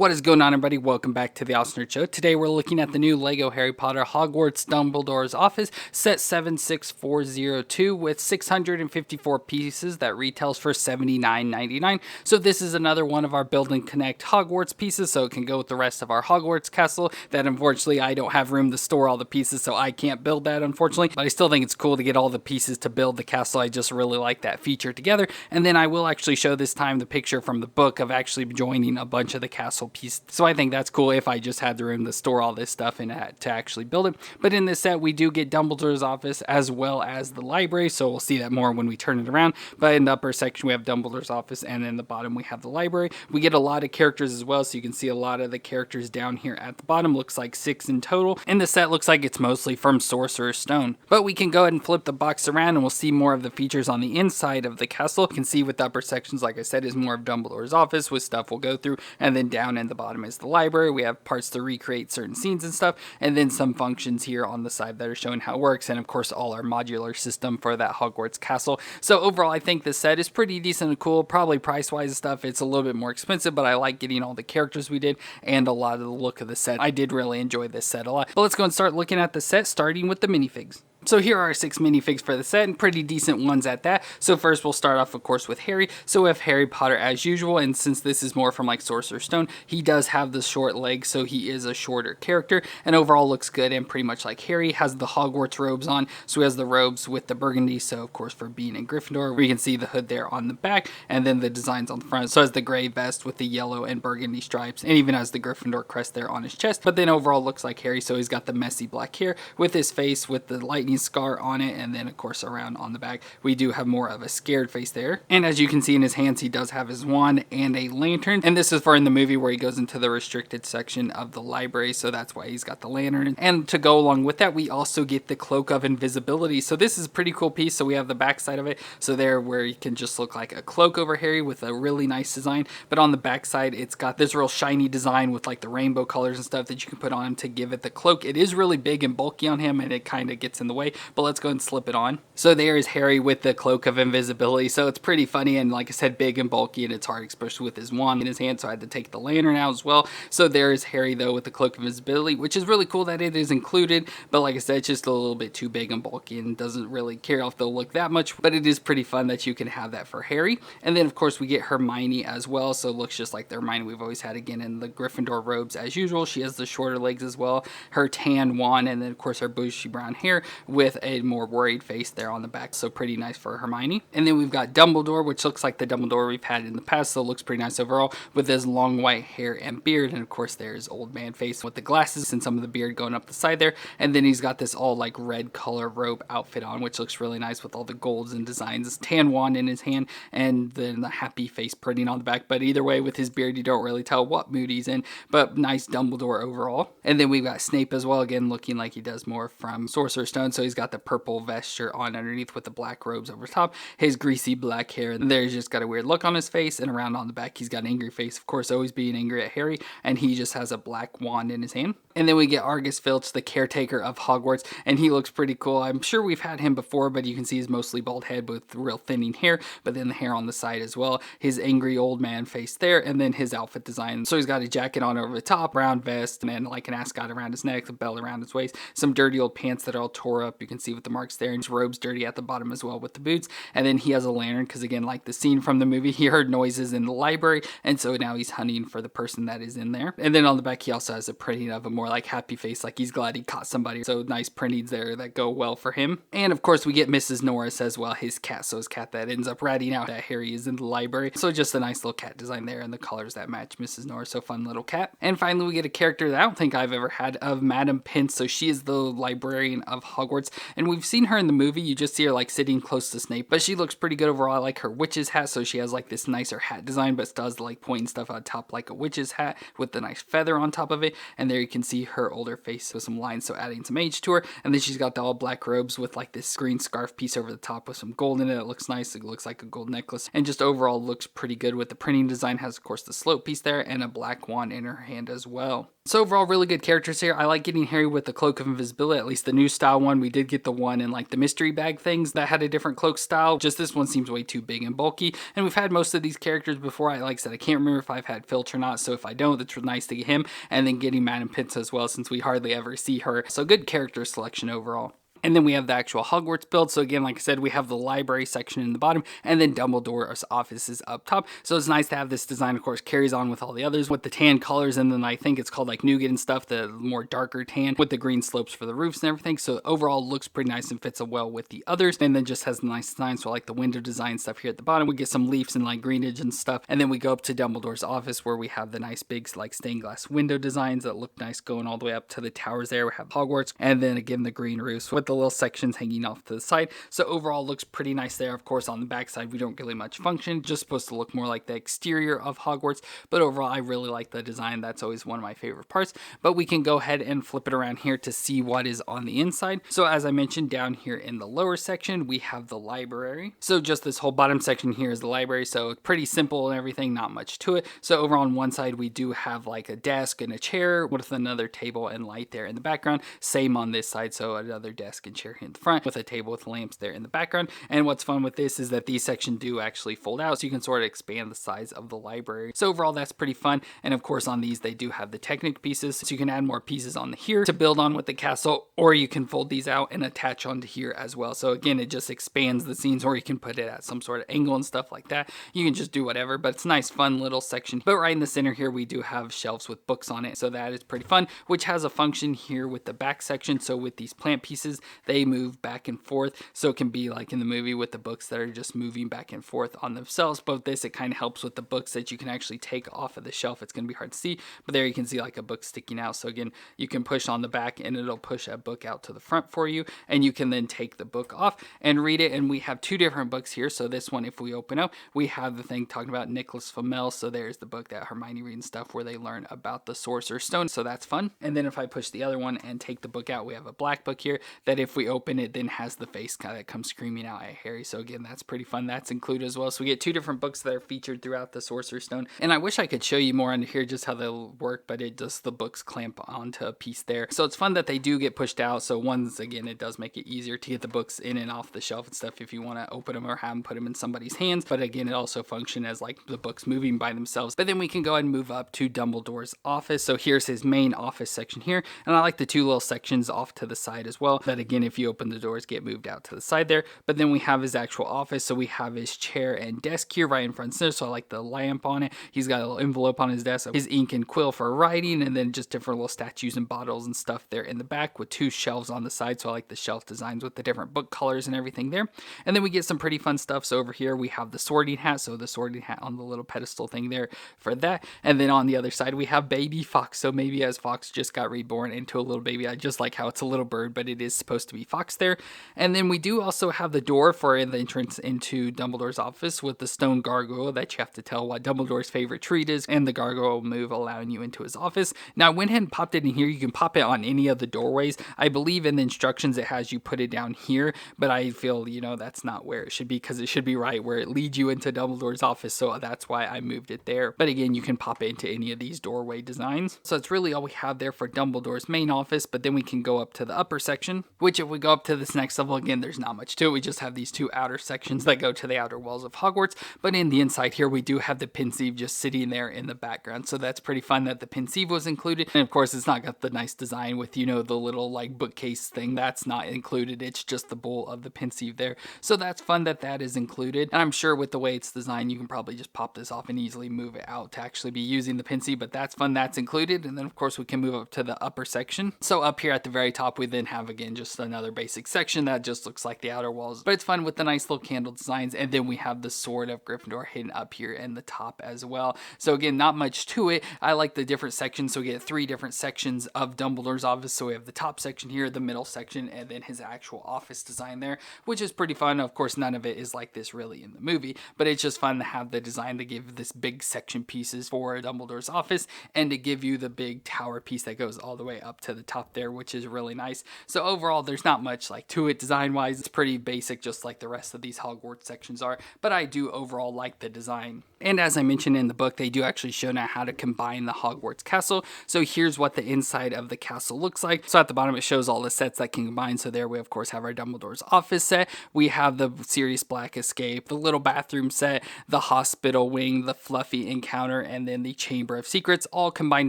What is going on, everybody? Welcome back to the Awesome Nerd Show. Today we're looking at the new LEGO Harry Potter Hogwarts Dumbledore's Office, set 76402 with 654 pieces that retails for $79.99. So this is another one of our Build and Connect Hogwarts pieces, so it can go with the rest of our Hogwarts castle that unfortunately I don't have room to store all the pieces, so I can't build that, unfortunately. But I still think it's cool to get all the pieces to build the castle. I just really like that feature together. And then I will actually show this time the picture from the book of actually joining a bunch of the castle piece. So I think that's cool if I just had the room to store all this stuff and to actually build it. But in this set, we do get Dumbledore's office as well as the library, so we'll see that more when we turn it around. But in the upper section, we have Dumbledore's office, and in the bottom, we have the library. We get a lot of characters as well, so you can see a lot of the characters down here at the bottom. Looks like 6 in total. And the set looks like it's mostly from Sorcerer's Stone. But we can go ahead and flip the box around, and we'll see more of the features on the inside of the castle. You can see with the upper sections, like I said, is more of Dumbledore's office with stuff we'll go through, and then down in the bottom is the library. We have parts to recreate certain scenes and stuff, and then some functions here on the side that are showing how it works, and of course all our modular system for that Hogwarts castle. So overall, I think this set is pretty decent and cool. Probably price-wise and stuff, it's a little bit more expensive, but I like getting all the characters we did and a lot of the look of the set. I did really enjoy this set a lot. But let's go and start looking at the set, starting with the minifigs. So here are our 6 minifigs for the set, and pretty decent ones at that. So first we'll start off, of course, with Harry. So we have Harry Potter as usual, and since this is more from like Sorcerer's Stone, he does have the short legs, so he is a shorter character, and overall looks good and pretty much like Harry. Has the Hogwarts robes on, so he has the robes with the burgundy, so of course for being in Gryffindor. We can see the hood there on the back, and then the designs on the front. So has the gray vest with the yellow and burgundy stripes, and even has the Gryffindor crest there on his chest. But then overall looks like Harry, so he's got the messy black hair with his face with the lightning scar on it, and then of course around on the back we do have more of a scared face there. And as you can see in his hands, he does have his wand and a lantern, and this is for in the movie where he goes into the restricted section of the library, so that's why he's got the lantern. And to go along with that, we also get the cloak of invisibility. So this is a pretty cool piece. So we have the back side of it, so there where you can just look like a cloak over Harry with a really nice design, but on the back side it's got this real shiny design with like the rainbow colors and stuff that you can put on him to give it the cloak. It is really big and bulky on him, and it kind of gets in the way, but let's go and slip it on. So there is Harry with the cloak of invisibility. So it's pretty funny, and like I said, big and bulky, and it's hard, especially with his wand in his hand, so I had to take the lantern out as well. So there is Harry though with the cloak of invisibility, which is really cool that it is included, but like I said, it's just a little bit too big and bulky and doesn't really carry off the look that much, but it is pretty fun that you can have that for Harry. And then of course we get Hermione as well, so it looks just like the Hermione we've always had, again in the Gryffindor robes as usual. She has the shorter legs as well, her tan wand, and then of course her bushy brown hair with a more worried face there on the back, so pretty nice for Hermione. And then we've got Dumbledore, which looks like the Dumbledore we've had in the past, so it looks pretty nice overall with his long white hair and beard. And of course there's old man face with the glasses and some of the beard going up the side there, and then he's got this all like red color robe outfit on, which looks really nice with all the golds and designs. This tan wand in his hand, and then the happy face printing on the back. But either way, with his beard you don't really tell what mood he's in, but nice Dumbledore overall. And then we've got Snape as well, again looking like he does more from Sorcerer's Stone, so he's got the purple vest shirt on underneath with the black robes over top, his greasy black hair, and there's just got a weird look on his face, and around on the back he's got an angry face, of course always being angry at Harry, and he just has a black wand in his hand. And then we get Argus Filch, the caretaker of Hogwarts, and he looks pretty cool. I'm sure we've had him before, but you can see he's mostly bald head with real thinning hair, but then the hair on the side as well, his angry old man face there, and then his outfit design. So he's got a jacket on over the top, brown vest, and then like an ascot around his neck, a belt around his waist, some dirty old pants that are all tore up, you can see with the marks there, and his robe's dirty at the bottom as well with the boots. And then he has a lantern because, again, like the scene from the movie, he heard noises in the library, and so now he's hunting for the person that is in there. And then on the back he also has a printing of a more like happy face, like he's glad he caught somebody, so nice printings there that go well for him. And of course we get Mrs. Norris as well, his cat, so his cat that ends up ratting out that Harry is in the library, so just a nice little cat design there, and the colors that match Mrs. Norris, so fun little cat. And finally we get a character that I don't think I've ever had of Madam Pince. So she is the librarian of Hogwarts, and we've seen her in the movie. You just see her like sitting close to Snape, but she looks pretty good overall. I like her witch's hat, so she has like this nicer hat design, but still has the like pointing stuff on top like a witch's hat with the nice feather on top of it. And there you can see her older face with some lines, so adding some age to her. And then she's got the all black robes with like this green scarf piece over the top with some gold in it. It looks nice. It looks like a gold necklace, and just overall looks pretty good with the printing design. Has of course the slope piece there and a black wand in her hand as well. So overall, really good characters here. I like getting Harry with the Cloak of Invisibility, at least the new style one. We did get the one in like the mystery bag things that had a different cloak style. Just this one seems way too big and bulky. And we've had most of these characters before. Like I said, I can't remember if I've had Filch or not. So if I don't, it's nice to get him. And then getting Madam Pince as well, since we hardly ever see her. So good character selection overall. And then we have the actual Hogwarts build. So again, like I said, we have the library section in the bottom, and then Dumbledore's office is up top. So it's nice to have this design, of course, carries on with all the others with the tan colors, and then I think it's called like nougat and stuff, the more darker tan with the green slopes for the roofs and everything. So overall looks pretty nice and fits well with the others, and then just has a nice design. So I like the window design stuff here at the bottom. We get some leaves and like greenage and stuff, and then we go up to Dumbledore's office where we have the nice big like stained glass window designs that look nice going all the way up to the towers there. We have Hogwarts, and then again the green roofs with the little sections hanging off to the side. So overall looks pretty nice there. Of course, on the back side we don't really much function, just supposed to look more like the exterior of Hogwarts, but overall I really like the design. That's always one of my favorite parts. But we can go ahead and flip it around here to see what is on the inside. So as I mentioned, down here in the lower section we have the library. So just this whole bottom section here is the library, so it's pretty simple and everything, not much to it. So over on one side we do have like a desk and a chair with another table and light there in the background. Same on this side, so another desk and chair here in the front with a table with lamps there in the background. And what's fun with this is that these sections do actually fold out, so you can sort of expand the size of the library. So overall that's pretty fun. And of course on these they do have the Technic pieces, so you can add more pieces on here to build on with the castle, or you can fold these out and attach onto here as well. So again, it just expands the scenes, or you can put it at some sort of angle and stuff like that. You can just do whatever, but it's a nice fun little section. But right in the center here we do have shelves with books on it, so that is pretty fun, which has a function here with the back section. So with these plant pieces, they move back and forth, so it can be like in the movie with the books that are just moving back and forth on themselves. But with this, it kind of helps with the books that you can actually take off of the shelf. It's going to be hard to see, but there you can see like a book sticking out. So again, you can push on the back and it'll push a book out to the front for you, and you can then take the book off and read it. And we have two different books here. So this one, if we open up, we have the thing talking about Nicholas Flamel. So there's the book that Hermione reads and stuff, where they learn about the Sorcerer's Stone. So that's fun. And then if I push the other one and take the book out, we have a black book here that if we open it then has the face kind of comes screaming out at Harry. So again, that's pretty fun. That's included as well. So we get two different books that are featured throughout the Sorcerer's Stone. And I wish I could show you more under here just how they'll work, but it does, the books clamp onto a piece there. So it's fun that they do get pushed out. So once again, it does make it easier to get the books in and off the shelf and stuff if you want to open them or have them put them in somebody's hands. But again, it also functions as like the books moving by themselves. But then we can go ahead and move up to Dumbledore's office. So here's his main office section here. And I like the two little sections off to the side as well, that again, if you open the doors, get moved out to the side there. But then we have his actual office. So we have his chair and desk here right in front there. So I like the lamp on it. He's got a little envelope on his desk, his ink and quill for writing, and then just different little statues and bottles and stuff there in the back with two shelves on the side. So I like the shelf designs with the different book colors and everything there. And then we get some pretty fun stuff. So over here we have the sorting hat. So the sorting hat on the little pedestal thing there for that. And then on the other side we have baby Fox. So maybe as Fox just got reborn into a little baby. I just like how it's a little bird, but it is supposed to be Fox there. And then we do also have the door for the entrance into Dumbledore's office with the stone gargoyle that you have to tell what Dumbledore's favorite treat is, and the gargoyle will move, allowing you into his office. Now I went ahead and popped it in here. You can pop it on any of the doorways. I believe in the instructions it has you put it down here, but I feel, you know, that's not where it should be, because it should be right where it leads you into Dumbledore's office. So that's why I moved it there. But again, you can pop it into any of these doorway designs. So that's really all we have there for Dumbledore's main office. But then we can go up to the upper section, which if we go up to this next level, again, there's not much to it. We just have these two outer sections that go to the outer walls of Hogwarts. But in the inside here, we do have the Pensieve just sitting there in the background. So that's pretty fun that the Pensieve was included. And of course, it's not got the nice design with, you know, the little like bookcase thing. That's not included. It's just the bowl of the Pensieve there. So that's fun that that is included. And I'm sure with the way it's designed, you can probably just pop this off and easily move it out to actually be using the Pensieve. But that's fun. That's included. And then of course, we can move up to the upper section. So up here at the very top, we then have again just another basic section that just looks like the outer walls. But it's fun with the nice little candle designs. And then we have the sword of Gryffindor hidden up here in the top as well. So again, not much to it. I like the different sections. So we get three different sections of Dumbledore's office. So we have the top section here, the middle section, and then his actual office design there, which is pretty fun. Of course, none of it is like this really in the movie, but it's just fun to have the design to give this big section pieces for Dumbledore's office and to give you the big tower piece that goes all the way up to the top there, which is really nice. So overall, overall, there's not much like to it design wise. It's pretty basic, just like the rest of these Hogwarts sections are, but I do overall like the design. And as I mentioned in the book, they do actually show now how to combine the Hogwarts castle. So here's what the inside of the castle looks like. So at the bottom, it shows all the sets that can combine. So there we of course have our Dumbledore's office set. We have the Sirius Black escape, the little bathroom set, the hospital wing, the fluffy encounter, and then the Chamber of Secrets, all combined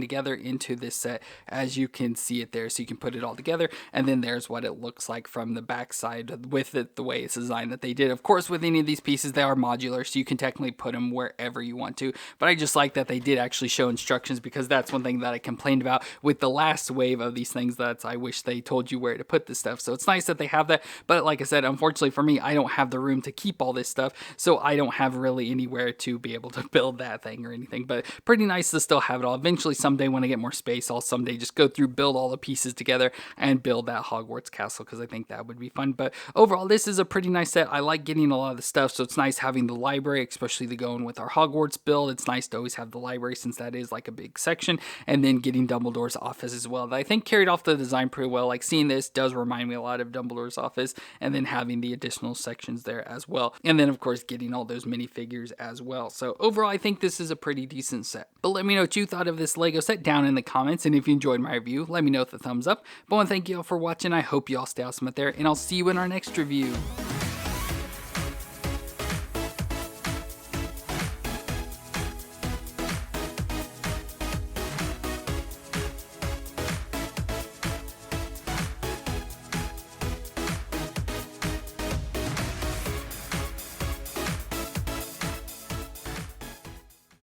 together into this set, as you can see it there. So you can put it all together, and then there's what it looks like from the back side with it, the way it's designed that they did. Of course, with any of these pieces, they are modular, so you can technically put them wherever you want to, but I just like that they did actually show instructions, because that's one thing that I complained about with the last wave of these things, that I wish they told you where to put this stuff. So it's nice that they have that, but like I said, unfortunately for me, I don't have the room to keep all this stuff, so I don't have really anywhere to be able to build that thing or anything. But pretty nice to still have it all. Eventually someday when I get more space, I'll someday just go through, build all the pieces together, and build that Hogwarts castle, because I think that would be fun. But overall, this is a pretty nice set. I like getting a lot of the stuff, so it's nice having the library, especially the going with our Hogwarts build. It's nice to always have the library, since that is like a big section, and then getting Dumbledore's office as well, that I think carried off the design pretty well. Like, seeing this does remind me a lot of Dumbledore's office, and then having the additional sections there as well, and then of course getting all those minifigures as well. So overall, I think this is a pretty decent set. But let me know what you thought of this Lego set down in the comments, and if you enjoyed my review, let me know with a thumbs up. But I want to thank you all for watching. I hope you all stay awesome out there, and I'll see you in our next review.